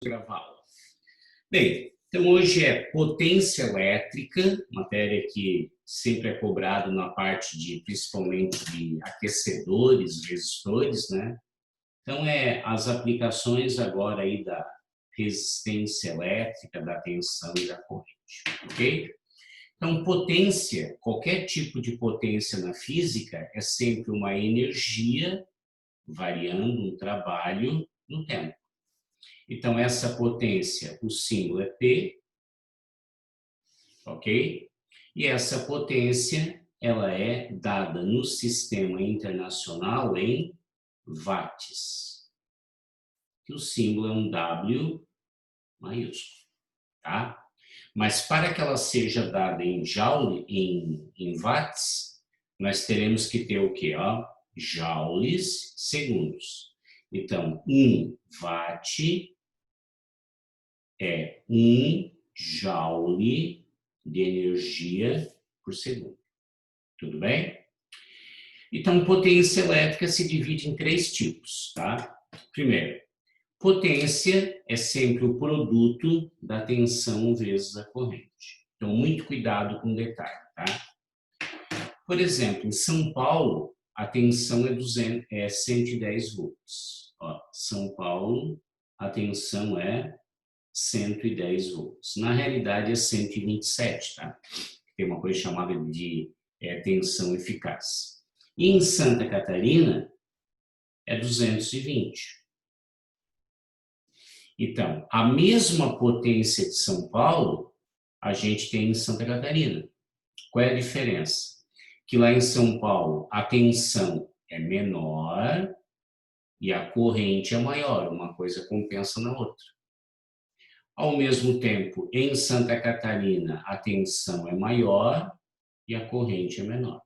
Gravar. Bem, então hoje é potência elétrica, matéria que sempre é cobrada na parte de, principalmente de aquecedores, resistores, né? Então as aplicações agora aí da resistência elétrica, da tensão e da corrente, ok? Então potência, qualquer tipo de potência na física é sempre uma energia variando um trabalho no tempo. Então, essa potência, o símbolo é P, ok? E essa potência, ela é dada no sistema internacional em watts, que o símbolo é um W maiúsculo, tá? Mas para que ela seja dada em joule, em watts, nós teremos que ter o quê? Ó? Joules segundos. Então, 1 watt é 1 joule de energia por segundo. Tudo bem? Então, potência elétrica se divide em 3 tipos, tá? Primeiro, potência é sempre o produto da tensão vezes a corrente. Então, muito cuidado com o detalhe, tá? Por exemplo, em São Paulo, a tensão é 110 volts. Ó, São Paulo, a tensão é 110 volts. Na realidade é 127, tá? Tem uma coisa chamada de tensão eficaz. E em Santa Catarina é 220. Então, a mesma potência de São Paulo, a gente tem em Santa Catarina. Qual é a diferença? Que lá em São Paulo a tensão é menor e a corrente é maior, uma coisa compensa na outra. Ao mesmo tempo, em Santa Catarina, a tensão é maior e a corrente é menor.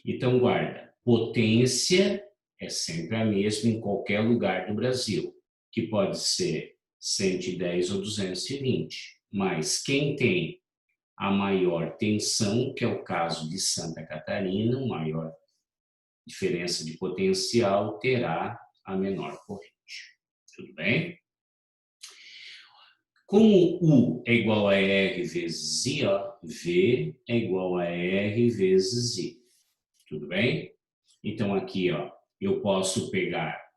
Então, guarda, potência é sempre a mesma em qualquer lugar do Brasil, que pode ser 110 ou 220. Mas quem tem a maior tensão, que é o caso de Santa Catarina, maior diferença de potencial, terá a menor corrente. Tudo bem? Como U é igual a R vezes I, ó, V é igual a R vezes I. Tudo bem? Então, aqui, ó, eu posso pegar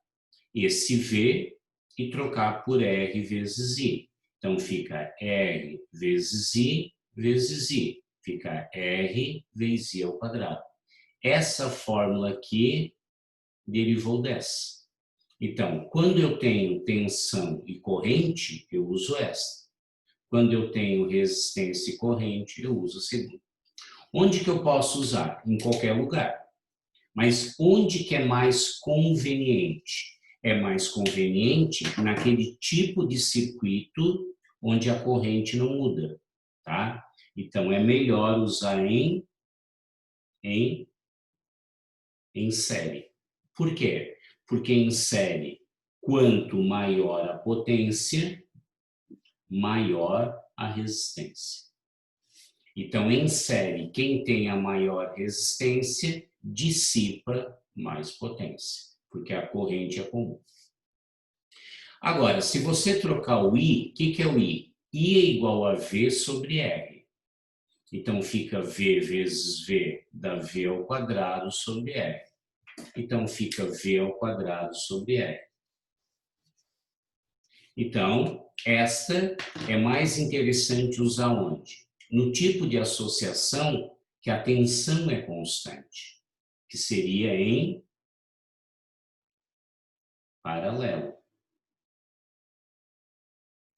esse V e trocar por R vezes I. Então, fica R vezes I vezes I. Fica R vezes I ao quadrado. Essa fórmula aqui derivou dessa. Então, quando eu tenho tensão e corrente, eu uso esta. Quando eu tenho resistência e corrente, eu uso a segunda. Onde que eu posso usar? Em qualquer lugar. Mas onde que é mais conveniente? É mais conveniente naquele tipo de circuito onde a corrente não muda, tá? Então, é melhor usar em série. Por quê? Porque em série, quanto maior a potência, maior a resistência. Então, em série, quem tem a maior resistência dissipa mais potência, porque a corrente é comum. Agora, se você trocar o I, o que é o I? I é igual a V sobre R. Então, fica V vezes V dá V ao quadrado sobre R. Então, fica V ao quadrado sobre R. Então, esta é mais interessante usar onde? No tipo de associação que a tensão é constante, que seria em paralelo.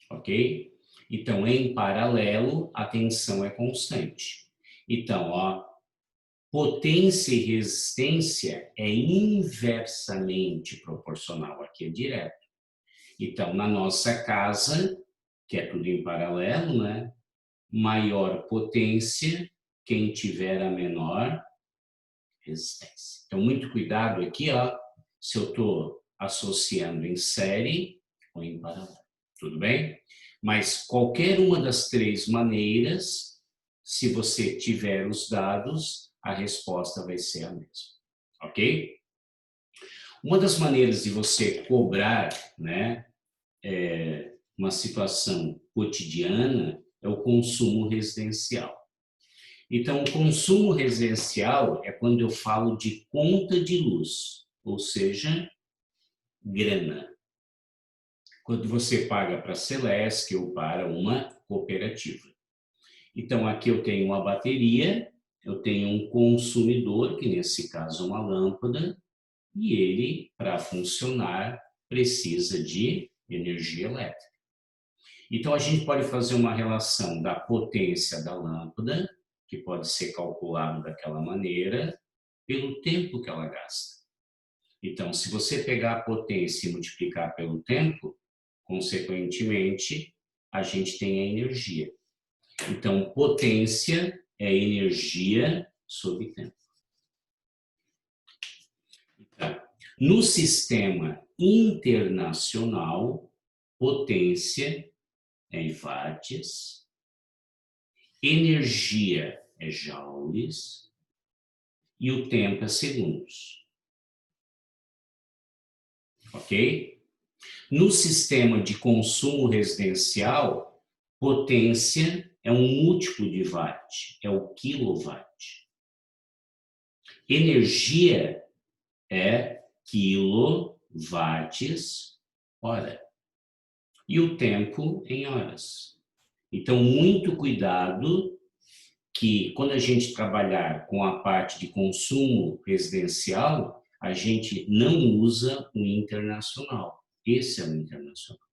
Ok? Então, em paralelo, a tensão é constante. Então, ó, potência e resistência é inversamente proporcional, aqui é direto. Então, na nossa casa, que é tudo em paralelo, né? Maior potência, quem tiver a menor resistência. Então, muito cuidado aqui, ó, se eu estou associando em série ou em paralelo. Tudo bem? Mas qualquer uma das 3 maneiras, se você tiver os dados, a resposta vai ser a mesma. Ok? Uma das maneiras de você cobrar, né, uma situação cotidiana, é o consumo residencial. Então, o consumo residencial é quando eu falo de conta de luz, ou seja, grana. Quando você paga para a Celesc ou para uma cooperativa. Então, aqui eu tenho uma bateria, eu tenho um consumidor, que nesse caso é uma lâmpada, e ele, para funcionar, precisa de energia elétrica. Então, a gente pode fazer uma relação da potência da lâmpada, que pode ser calculado daquela maneira, pelo tempo que ela gasta. Então, se você pegar a potência e multiplicar pelo tempo, consequentemente, a gente tem a energia. Então, potência é energia sobre tempo. Então, no sistema internacional, potência é em watts, energia é joules e o tempo é segundos. Ok? No sistema de consumo residencial, potência é um múltiplo de watt, é o quilowatt. Energia é quilowatts hora. E o tempo em horas. Então, muito cuidado que quando a gente trabalhar com a parte de consumo residencial, a gente não usa o internacional. Esse é o internacional,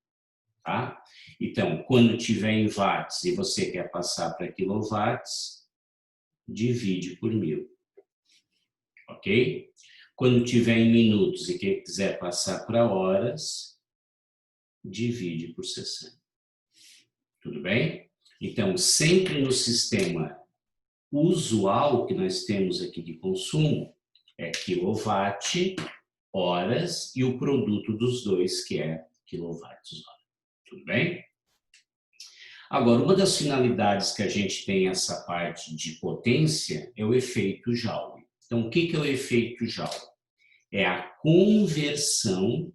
tá? Então, quando tiver em watts e você quer passar para quilowatts, divide por 1000, ok? Quando tiver em minutos e quiser passar para horas, divide por 60. Tudo bem? Então, sempre no sistema usual que nós temos aqui de consumo, é quilowatt, horas, e o produto dos dois, que é quilowatts-hora. Tudo bem? Agora, uma das finalidades que a gente tem essa parte de potência é o efeito Joule. Então, o que é o efeito Joule? É a conversão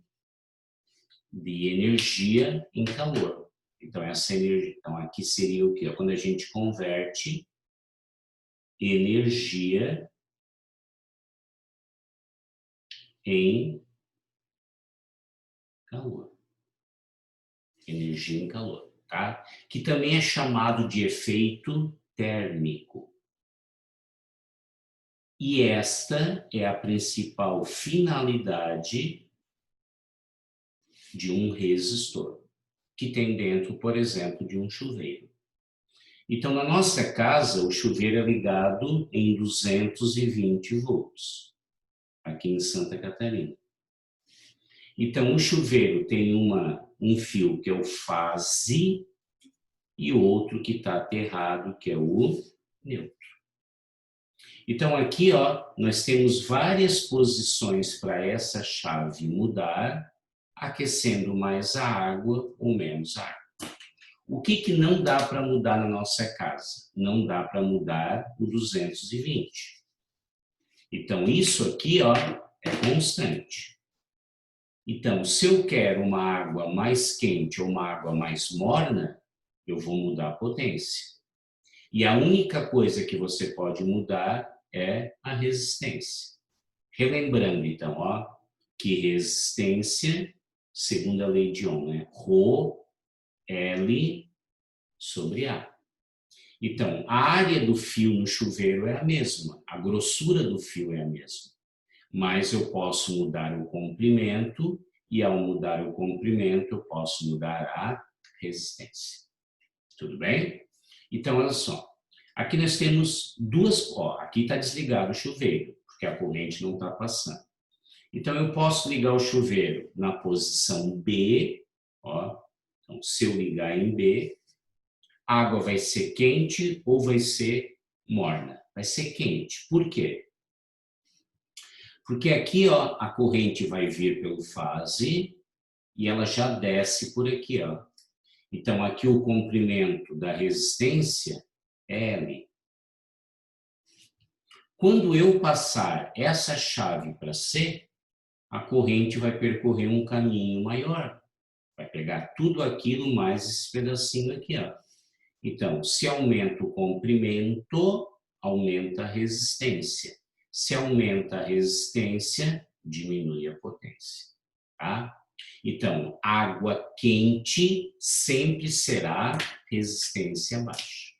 de energia em calor. Então, essa energia, então aqui seria o quê? Quando a gente converte energia em calor. Energia em calor, tá? Que também é chamado de efeito térmico. E esta é a principal finalidade de um resistor, que tem dentro, por exemplo, de um chuveiro. Então, na nossa casa, o chuveiro é ligado em 220 volts, aqui em Santa Catarina. Então, o chuveiro tem um fio que é o fase e outro que está aterrado, que é o neutro. Então, aqui, ó, nós temos várias posições para essa chave mudar, aquecendo mais a água ou menos a água. O que não dá para mudar na nossa casa? Não dá para mudar o 220. Então, isso aqui, ó, é constante. Então, se eu quero uma água mais quente ou uma água mais morna, eu vou mudar a potência. E a única coisa que você pode mudar é a resistência. Relembrando, então, ó, que resistência, segundo a lei de Ohm, é Rho L sobre A. Então, a área do fio no chuveiro é a mesma, a grossura do fio é a mesma. Mas eu posso mudar o comprimento e, ao mudar o comprimento, eu posso mudar a resistência. Tudo bem? Então, olha só. Aqui nós temos duas... Ó, aqui está desligado o chuveiro, porque a corrente não está passando. Então, eu posso ligar o chuveiro na posição B. Ó. Então, se eu ligar em B, a água vai ser quente ou vai ser morna? Vai ser quente. Por quê? Porque aqui, ó, a corrente vai vir pelo fase e ela já desce por aqui, ó. Então, aqui o comprimento da resistência é L. Quando eu passar essa chave para C, a corrente vai percorrer um caminho maior. Vai pegar tudo aquilo mais esse pedacinho aqui, ó. Então, se aumenta o comprimento, aumenta a resistência. Se aumenta a resistência, diminui a potência, tá? Então, água quente sempre será resistência baixa.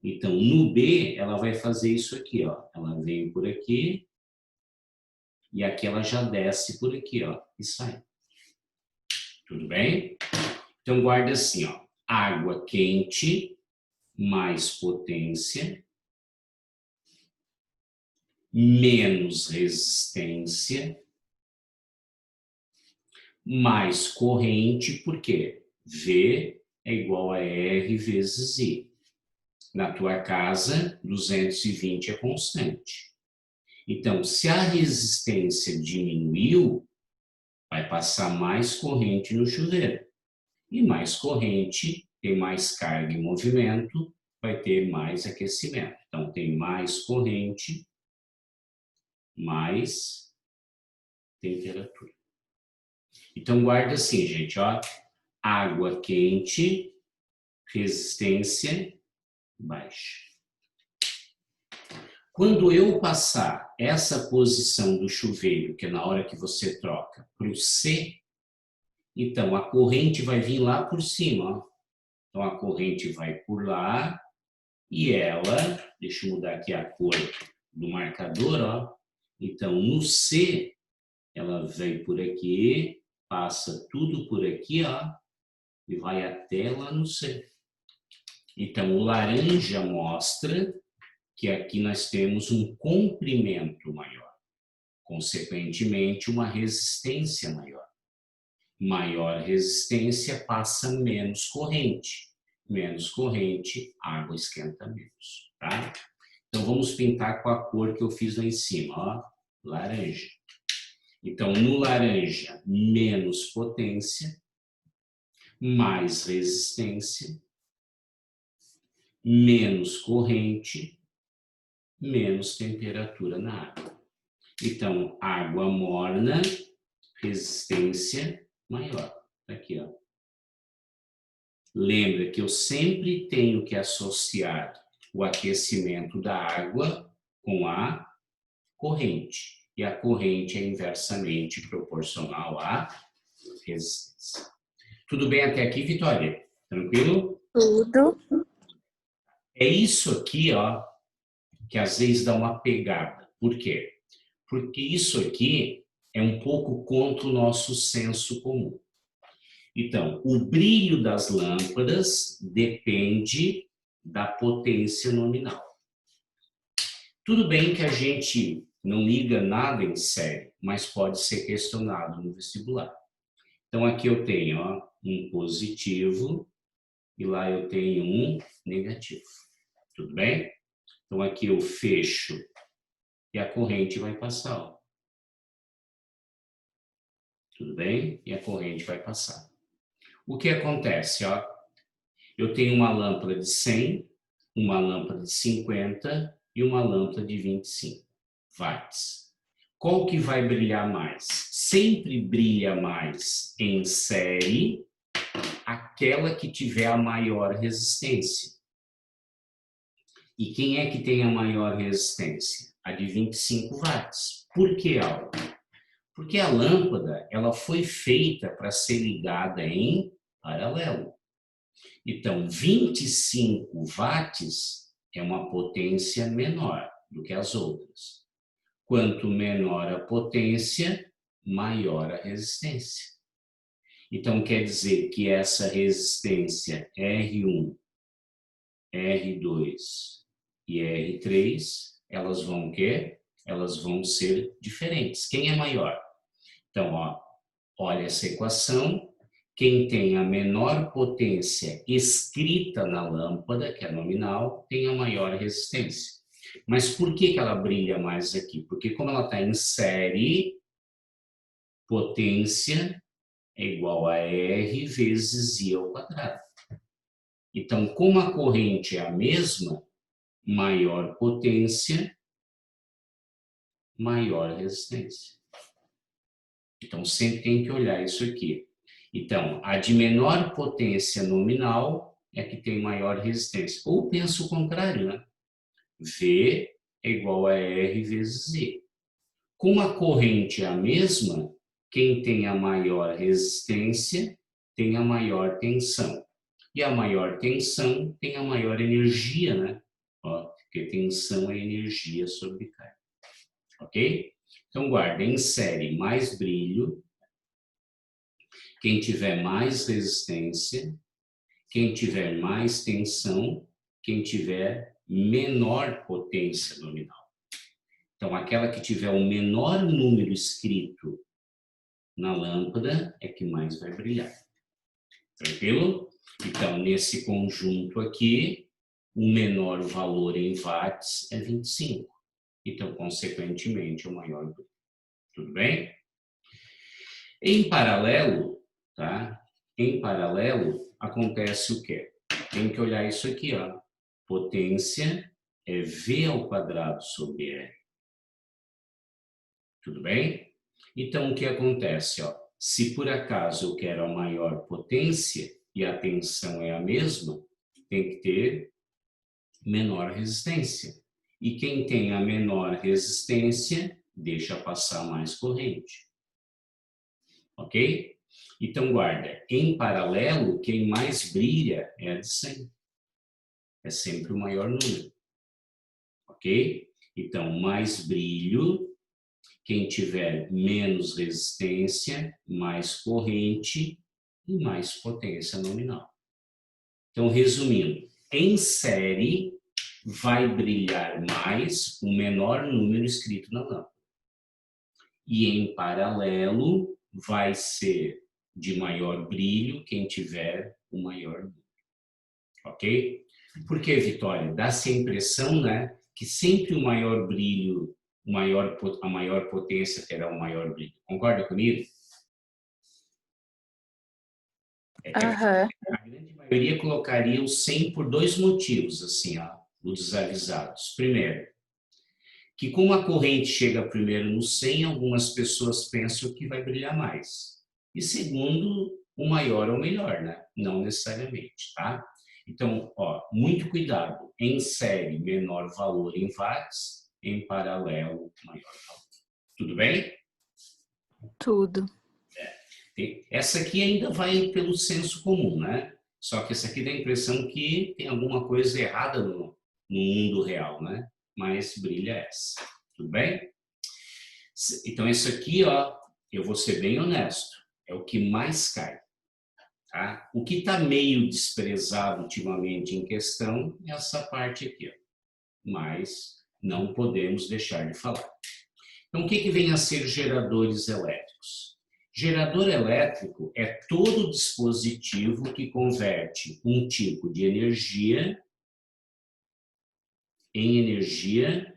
Então, no B, ela vai fazer isso aqui, ó. Ela vem por aqui e aqui ela já desce por aqui, ó, e sai. Tudo bem? Então, guarda assim, ó. Água quente mais potência menos resistência mais corrente, por quê? V é igual a R vezes I. Na tua casa, 220 é constante. Então, se a resistência diminuiu, vai passar mais corrente no chuveiro. E mais corrente tem mais carga em movimento, vai ter mais aquecimento. Então, tem mais corrente, mais temperatura. Então, guarda assim, gente, ó. Água quente, resistência baixa. Quando eu passar essa posição do chuveiro, que é na hora que você troca, para o C, então a corrente vai vir lá por cima, ó. Então a corrente vai por lá e ela, deixa eu mudar aqui a cor do marcador, ó. Então no C, ela vem por aqui, passa tudo por aqui, ó, e vai até lá no C. Então o laranja mostra que aqui nós temos um comprimento maior, consequentemente uma resistência maior. Maior resistência passa menos corrente. Menos corrente, a água esquenta menos, tá? Então vamos pintar com a cor que eu fiz lá em cima, ó, laranja. Então no laranja, menos potência, mais resistência, menos corrente, menos temperatura na água. Então, água morna, resistência maior. Aqui, ó. Lembra que eu sempre tenho que associar o aquecimento da água com a corrente. E a corrente é inversamente proporcional à resistência. Tudo bem até aqui, Vitória? Tranquilo? Tudo. É isso aqui, ó, que às vezes dá uma pegada. Por quê? Porque isso aqui é um pouco contra o nosso senso comum. Então, o brilho das lâmpadas depende da potência nominal. Tudo bem que a gente não liga nada em série, mas pode ser questionado no vestibular. Então, aqui eu tenho, ó, um positivo e lá eu tenho um negativo. Tudo bem? Então, aqui eu fecho e a corrente vai passar, ó. Tudo bem? E a corrente vai passar. O que acontece, ó? Eu tenho uma lâmpada de 100, uma lâmpada de 50 e uma lâmpada de 25 watts. Qual que vai brilhar mais? Sempre brilha mais em série aquela que tiver a maior resistência. E quem é que tem a maior resistência? A de 25 watts. Por que, Aula? Porque a lâmpada ela foi feita para ser ligada em paralelo. Então, 25 watts é uma potência menor do que as outras. Quanto menor a potência, maior a resistência. Então, quer dizer que essa resistência R1, R2 e R3, elas vão o quê? Elas vão ser diferentes. Quem é maior? Então, ó, olha essa equação. Quem tem a menor potência escrita na lâmpada, que é nominal, tem a maior resistência. Mas por que ela brilha mais aqui? Porque como ela está em série, potência é igual a R vezes I ao quadrado. Então, como a corrente é a mesma, maior potência, maior resistência. Então, sempre tem que olhar isso aqui. Então, a de menor potência nominal é que tem maior resistência. Ou penso o contrário, né? V é igual a R vezes Z. Como a corrente é a mesma, quem tem a maior resistência tem a maior tensão. E a maior tensão tem a maior energia, né? Ó, porque tensão é energia sobre carga. Ok? Então, guarda, em série, mais brilho. Quem tiver mais resistência, quem tiver mais tensão, quem tiver menor potência nominal. Então, aquela que tiver o menor número escrito na lâmpada é que mais vai brilhar. Tranquilo? Então, nesse conjunto aqui, o menor valor em watts é 25. Então, consequentemente, o maior brilho. Tudo bem? Em paralelo, tá? Em paralelo, acontece o quê? Tem que olhar isso aqui, ó. Potência é V ao quadrado sobre R. Tudo bem? Então, o que acontece, ó? Se por acaso eu quero a maior potência e a tensão é a mesma, tem que ter menor resistência. E quem tem a menor resistência, deixa passar mais corrente. Ok? Então, guarda, em paralelo, quem mais brilha é a de 100. É sempre o maior número. Ok? Então, mais brilho, quem tiver menos resistência, mais corrente e mais potência nominal. Então, resumindo, em série vai brilhar mais o menor número escrito na lâmpada. E em paralelo vai ser de maior brilho quem tiver o maior número. Ok? Porque, Vitória, dá-se a impressão, né, que sempre o maior brilho, a maior potência terá o maior brilho. Concorda comigo? Aham. A grande maioria colocaria o 100 por dois motivos, assim, ó, os desavisados. Primeiro, que como a corrente chega primeiro no 100, algumas pessoas pensam que vai brilhar mais. E segundo, o maior é o melhor, né? Não necessariamente, tá? Então, ó, muito cuidado. Em série, menor valor em watts, em paralelo, maior valor. Tudo bem? Tudo. Essa aqui ainda vai pelo senso comum, né? Só que essa aqui dá a impressão que tem alguma coisa errada no mundo real, né? Mas brilha essa. Tudo bem? Então, isso aqui, ó, eu vou ser bem honesto, é o que mais cai. Tá? O que está meio desprezado ultimamente em questão é essa parte aqui, ó. Mas não podemos deixar de falar. Então, o que vem a ser geradores elétricos? Gerador elétrico é todo dispositivo que converte um tipo de energia em energia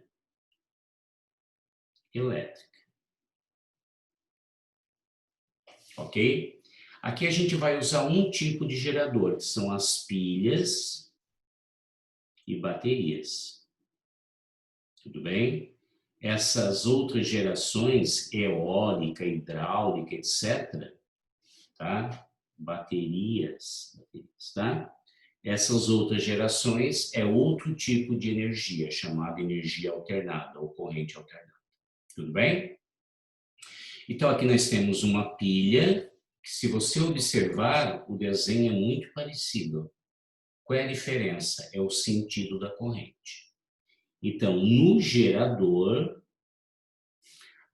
elétrica. Ok? Aqui a gente vai usar um tipo de gerador, que são as pilhas e baterias. Tudo bem? Essas outras gerações, eólica, hidráulica, etc., tá? Baterias, tá? Essas outras gerações é outro tipo de energia, chamada energia alternada ou corrente alternada. Tudo bem? Então, aqui nós temos uma pilha, que se você observar, o desenho é muito parecido. Qual é a diferença? É o sentido da corrente. Então, no gerador,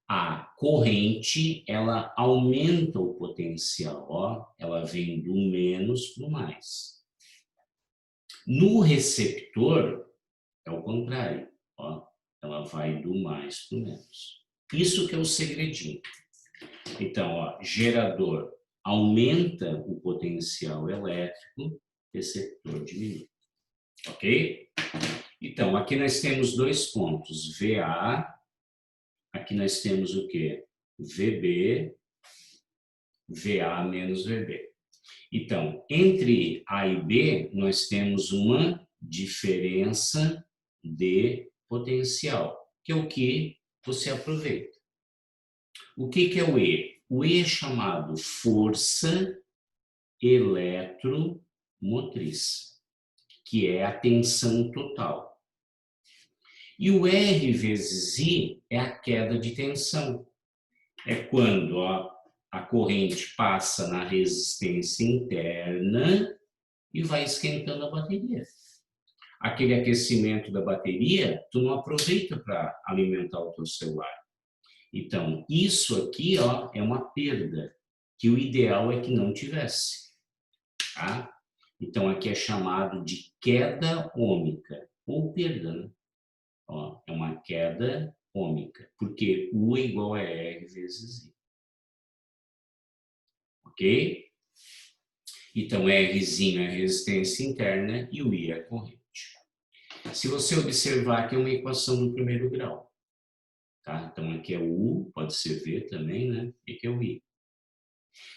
a corrente, ela aumenta o potencial, ó, ela vem do menos para o mais. No receptor, é o contrário, ó, ela vai do mais para o menos. Isso que é o segredinho. Então, ó, gerador aumenta o potencial elétrico, receptor diminui. Ok? Então, aqui nós temos dois pontos, VA, aqui nós temos o quê? VB, VA menos VB. Então, entre A e B, nós temos uma diferença de potencial, que é o que você aproveita. O que é o E? O E é chamado força eletromotriz, que é a tensão total. E o R vezes I é a queda de tensão. É quando a corrente passa na resistência interna e vai esquentando a bateria. Aquele aquecimento da bateria, tu não aproveita para alimentar o teu celular. Então, isso aqui é uma perda, que o ideal é que não tivesse. Tá? Então, aqui é chamado de queda ômica, ou perda, né? É uma queda ômica, porque U é igual a R vezes I. Ok? Então, Rzinho é resistência interna e o I é corrente. Se você observar que é uma equação do primeiro grau. Tá? Então, aqui é o U, pode ser V também, né? E aqui é o I.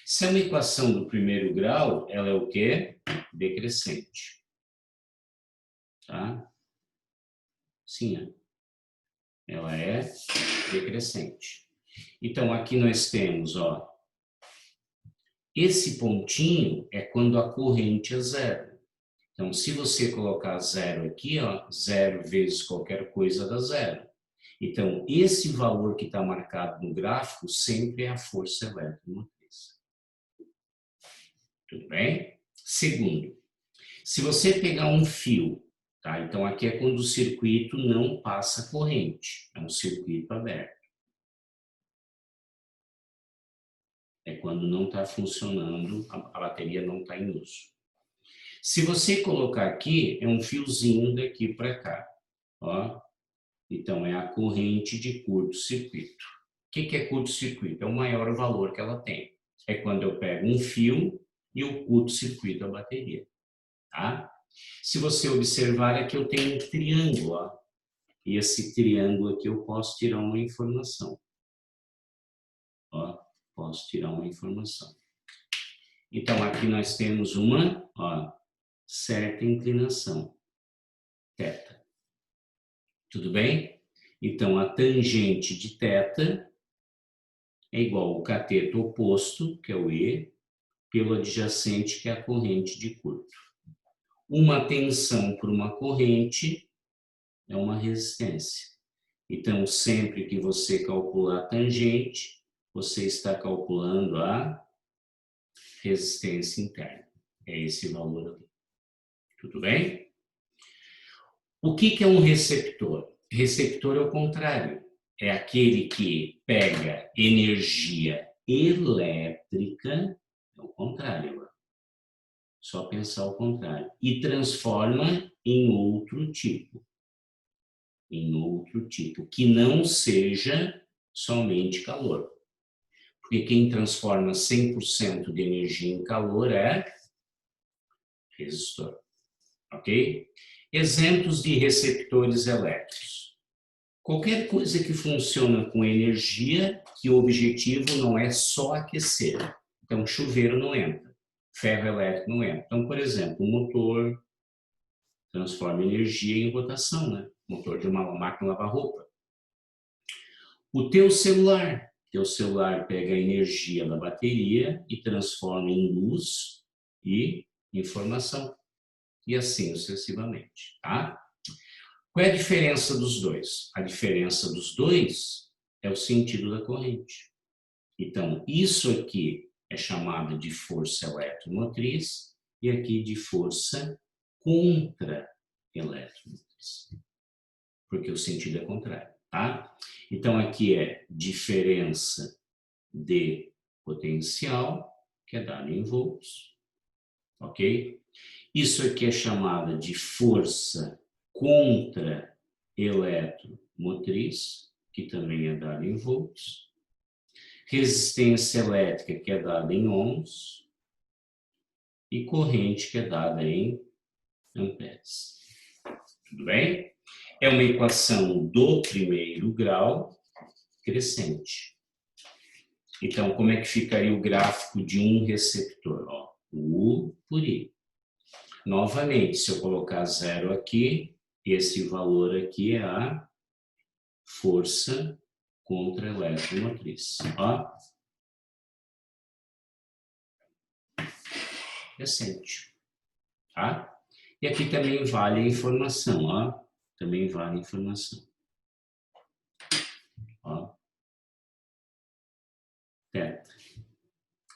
Se é uma equação do primeiro grau, ela é o quê? Decrescente. Tá? Sim, ela é decrescente. Então, aqui nós temos, esse pontinho é quando a corrente é zero. Então, se você colocar zero aqui, zero vezes qualquer coisa dá zero. Então, esse valor que está marcado no gráfico sempre é a força eletromotriz. Tudo bem? Segundo, se você pegar um fio, tá? Então, aqui é quando o circuito não passa corrente, é um circuito aberto. É quando não está funcionando, a bateria não está em uso. Se você colocar aqui, é um fiozinho daqui para cá, Então, é a corrente de curto-circuito. O que é curto-circuito? É o maior valor que ela tem. É quando eu pego um fio e eu curto-circuito a bateria. Tá? Se você observar aqui, eu tenho um triângulo. E esse triângulo aqui eu posso tirar uma informação. Posso tirar uma informação. Então, aqui nós temos uma certa inclinação, θ. Tudo bem? Então, a tangente de θ é igual ao cateto oposto, que é o E, pelo adjacente, que é a corrente de curto. Uma tensão por uma corrente é uma resistência. Então, sempre que você calcular a tangente, você está calculando a resistência interna. É esse valor ali. Tudo bem? O que é um receptor? Receptor é o contrário. É aquele que pega energia elétrica, é o contrário. Só pensar o contrário. E transforma em outro tipo. Em outro tipo, que não seja somente calor. Porque quem transforma 100% de energia em calor é resistor. Ok? Exemplos de receptores elétricos. Qualquer coisa que funciona com energia, que o objetivo não é só aquecer. Então, chuveiro não entra, ferro elétrico não entra. Então, por exemplo, o motor transforma energia em rotação, né? Motor de uma máquina lavar roupa. O teu celular pega a energia da bateria e transforma em luz e informação. E assim sucessivamente, tá? Qual é a diferença dos dois? A diferença dos dois é o sentido da corrente. Então, isso aqui é chamado de força eletromotriz e aqui de força contra-eletromotriz. Porque o sentido é contrário, tá? Então, aqui é diferença de potencial, que é dado em volts, ok? Isso aqui é chamada de força contra-eletromotriz, que também é dada em volts. Resistência elétrica, que é dada em ohms. E corrente, que é dada em amperes. Tudo bem? É uma equação do primeiro grau crescente. Então, como é que ficaria o gráfico de um receptor? U por I. Novamente, se eu colocar zero aqui, esse valor aqui é a força contra-eletromotriz. recente, tá? E aqui também vale a informação, ó. Também vale a informação. Ó. Teta.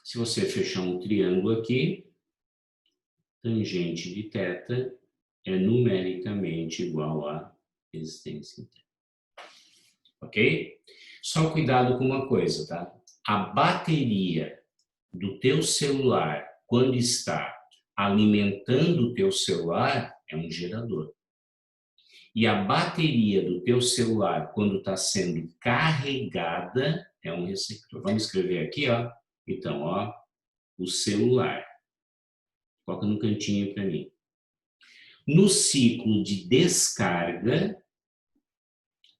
Se você fechar um triângulo aqui, tangente de teta é numericamente igual a resistência interna. Ok? Só cuidado com uma coisa, tá? A bateria do teu celular, quando está alimentando o teu celular, é um gerador. E a bateria do teu celular, quando está sendo carregada, é um receptor. Vamos escrever aqui, ó. Então, ó, o celular. Coloca no cantinho para mim. No ciclo de descarga,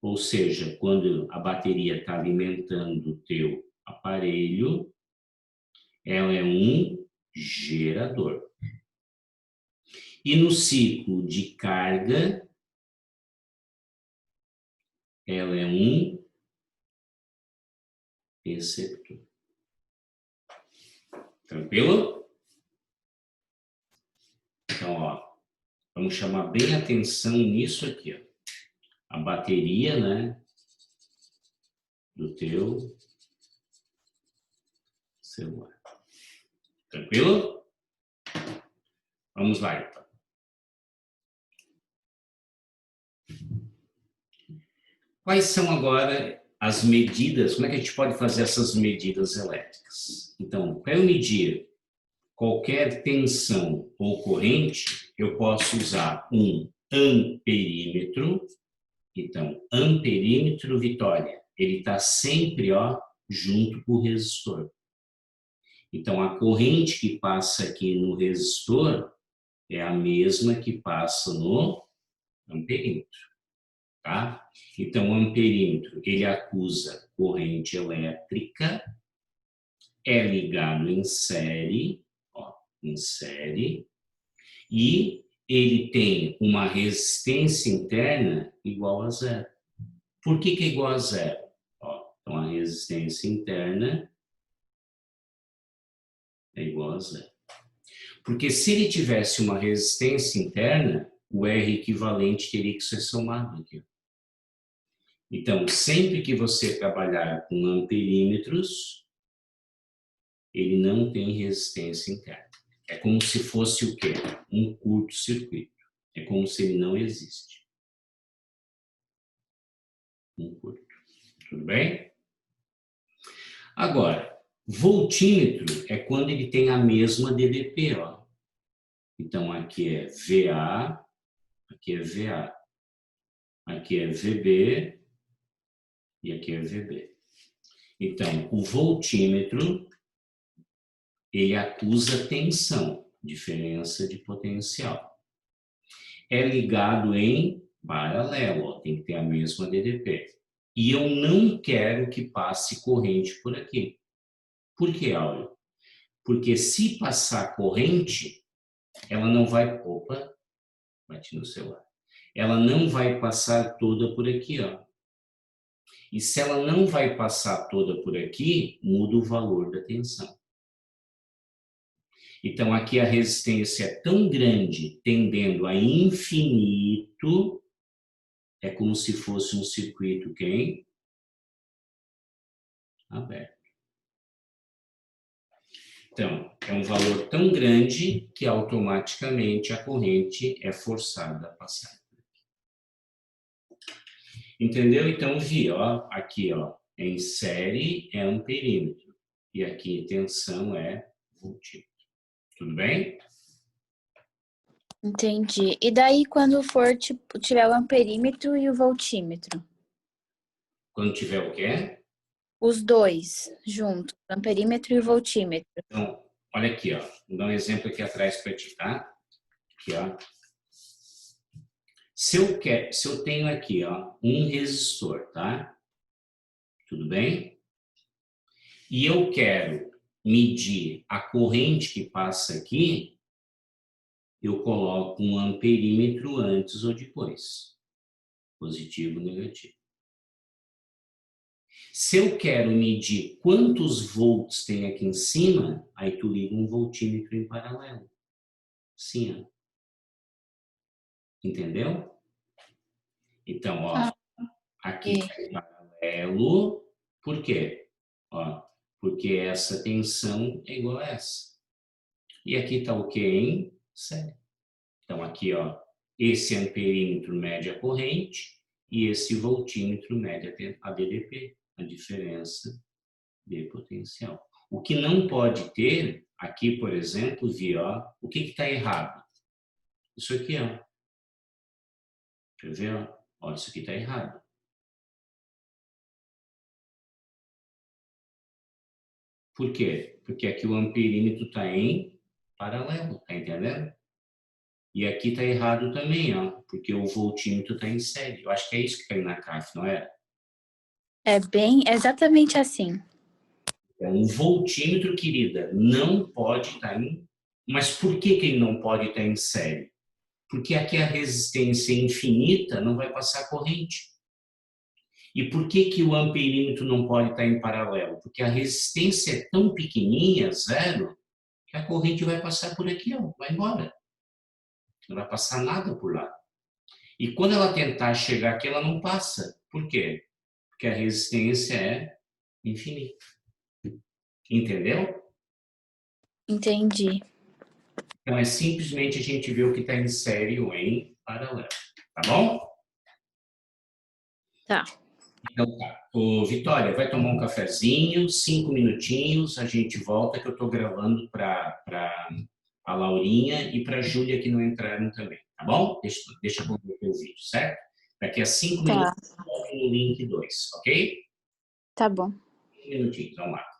ou seja, quando a bateria está alimentando o teu aparelho, ela é um gerador. E no ciclo de carga, ela é um receptor. Tranquilo? Então, ó, vamos chamar bem atenção nisso aqui, ó. A bateria, né, do teu celular. Tranquilo? Vamos lá, então. Quais são agora as medidas? Como é que a gente pode fazer essas medidas elétricas? Então, para eu medir qualquer tensão ou corrente, eu posso usar um amperímetro. Então, amperímetro, Vitória, ele está sempre, ó, junto com o resistor. Então, a corrente que passa aqui no resistor é a mesma que passa no amperímetro, tá? Então, o amperímetro, ele acusa corrente elétrica, é ligado em série, ó, em série, e ele tem uma resistência interna igual a zero. Por que é igual a zero? Ó, então, a resistência interna é igual a zero. Porque se ele tivesse uma resistência interna, o R equivalente teria que ser somado aqui. Então, sempre que você trabalhar com amperímetros, ele não tem resistência interna. É como se fosse o quê? Um curto-circuito. É como se ele não existe. Um curto. Tudo bem? Agora, voltímetro é quando ele tem a mesma dVp, ó. Então, aqui é VA, aqui é VA. Aqui é VB e aqui é VB. Então, o voltímetro, ele acusa tensão, diferença de potencial. É ligado em paralelo, ó, tem que ter a mesma dVp. E eu não quero que passe corrente por aqui. Por que, Áureo? Porque se passar corrente, ela não vai... Opa, bati no celular. Ela não vai passar toda por aqui, ó. E se ela não vai passar toda por aqui, muda o valor da tensão. Então, aqui a resistência é tão grande, tendendo a infinito, é como se fosse um circuito quem? Aberto. Então, é um valor tão grande que automaticamente a corrente é forçada a passar. Entendeu? Então, vi, ó, aqui, ó, em série é amperímetro e aqui tensão é voltímetro. Tudo bem? Entendi. E daí quando for, tipo, tiver o amperímetro e o voltímetro? Quando tiver o quê? Os dois juntos, o amperímetro e o voltímetro. Então, olha aqui, ó. Vou dar um exemplo aqui atrás para ti, tá? Aqui, ó. Se eu tenho aqui, ó, um resistor, tá? Tudo bem? E eu quero medir a corrente que passa aqui, eu coloco um amperímetro antes ou depois. Positivo ou negativo. Se eu quero medir quantos volts tem aqui em cima, aí tu liga um voltímetro em paralelo. Assim, ó. Entendeu? Então, ó, Ah, aqui está em paralelo. Por quê? Ó, porque essa tensão é igual a essa. E aqui está o que em série. Então, aqui, ó, esse amperímetro mede a corrente e esse voltímetro mede a DDP, a diferença de potencial. O que não pode ter, aqui, por exemplo, vi, ó, o que está errado? Isso aqui, ó. Quer ver, ó? Ó, isso aqui está errado. Por quê? Porque aqui o amperímetro está em paralelo, tá entendendo? E aqui está errado também, ó, porque o voltímetro está em série. Eu acho que é isso que caiu na CAF, não é? é bem exatamente assim. É um voltímetro, querida, não pode estar em... Mas por que que ele não pode estar em série? Porque aqui a resistência infinita não vai passar corrente. E por que que o amperímetro não pode estar em paralelo? Porque a resistência é tão pequenininha, zero, que a corrente vai passar por aqui, ó, vai embora. Não vai passar nada por lá. E quando ela tentar chegar aqui, ela não passa. Por quê? Porque a resistência é infinita. Entendeu? Entendi. Então, é simplesmente a gente ver o que está em série ou em paralelo. Tá bom? Tá. Então tá. Ô, Vitória, vai tomar um cafezinho, 5 minutinhos, a gente volta que eu estou gravando para a Laurinha e para a Júlia que não entraram também, tá bom? Deixa eu converter o vídeo, certo? Daqui a 5 minutos, Tá. eu volto no link 2, ok? Tá bom. 5 minutinhos, vamos lá.